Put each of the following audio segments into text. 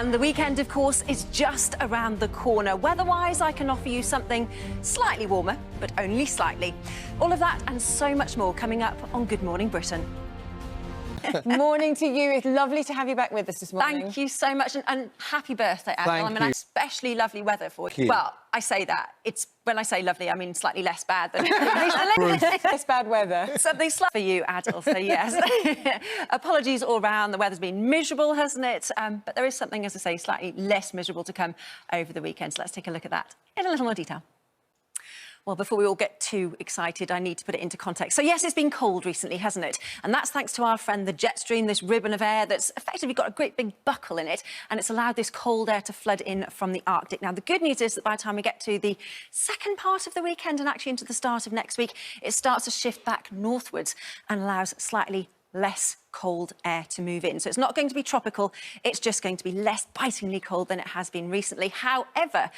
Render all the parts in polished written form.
And the weekend, of course, is just around the corner. Weather-wise, I can offer you something slightly warmer, but only slightly. All of that and so much more coming up on Good Morning Britain. Morning to you. It's lovely to have you back with us this morning. Thank you so much, and happy birthday, Adele. Thank I mean, you. especially lovely weather for you. Thank you. Well, I say that. It's when I say lovely, I mean slightly less bad than It's bad weather. something slightly for you, Adele, so yes. Apologies all round. The weather's been miserable, hasn't it? But there is something, as I say, slightly less miserable to come over the weekend. So let's take a look at that in a little more detail. Well, before we all get too excited, I need to put it into context. So, yes, it's been cold recently, hasn't it? And that's thanks to our friend, the jet stream, this ribbon of air that's effectively got a great big buckle in it, and it's allowed this cold air to flood in from the Arctic. Now, the good news is that by the time we get to the second part of the weekend and actually into the start of next week, it starts to shift back northwards and allows slightly less cold air to move in. So it's not going to be tropical, it's just going to be less bitingly cold than it has been recently. However,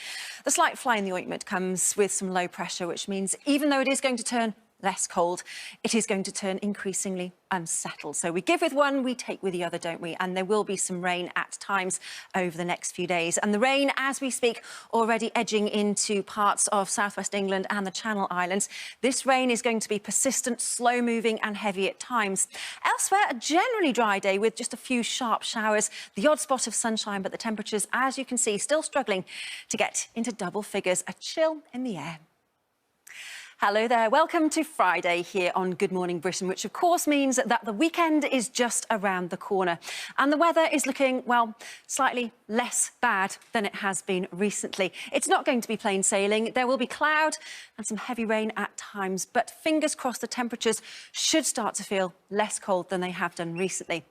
the slight fly in the ointment comes with some low pressure, which means even though it is going to turn less cold, it is going to turn increasingly unsettled. So we give with one, we take with the other, don't we? And there will be some rain at times over the next few days. And the rain, as we speak, already edging into parts of southwest England and the Channel Islands. This rain is going to be persistent, slow-moving and heavy at times. Elsewhere, a generally dry day with just a few sharp showers, the odd spot of sunshine, but the temperatures, as you can see, still struggling to get into double figures, a chill in the air. Hello there, welcome to Friday here on Good Morning Britain, which of course means that the weekend is just around the corner. And the weather is looking, well, slightly less bad than it has been recently. It's not going to be plain sailing. There will be cloud and some heavy rain at times, but fingers crossed the temperatures should start to feel less cold than they have done recently.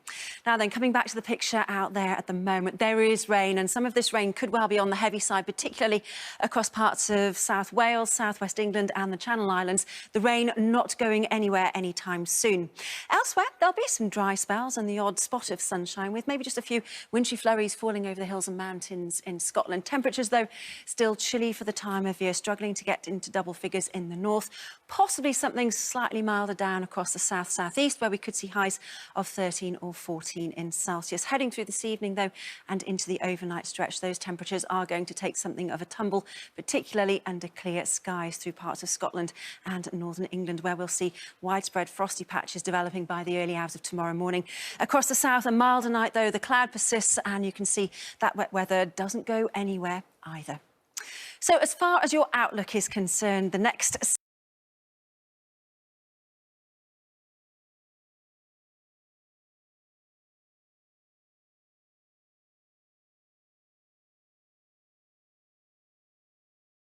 Now then, coming back to the picture out there at the moment, there is rain, and some of this rain could well be on the heavy side, particularly across parts of South Wales, southwest England and the Channel Islands. The rain not going anywhere anytime soon. Elsewhere, there'll be some dry spells and the odd spot of sunshine, with maybe just a few wintry flurries falling over the hills and mountains in Scotland. Temperatures, though, still chilly for the time of year, struggling to get into double figures in the north. Possibly something slightly milder down across the south-southeast, where we could see highs of 13 or 14 in Celsius. Heading through this evening, though, and into the overnight stretch, those temperatures are going to take something of a tumble, particularly under clear skies through parts of Scotland and northern England, where we'll see widespread frosty patches developing by the early hours of tomorrow morning. Across the south, a milder night, though. The cloud persists, and you can see that wet weather doesn't go anywhere either. So as far as your outlook is concerned, the next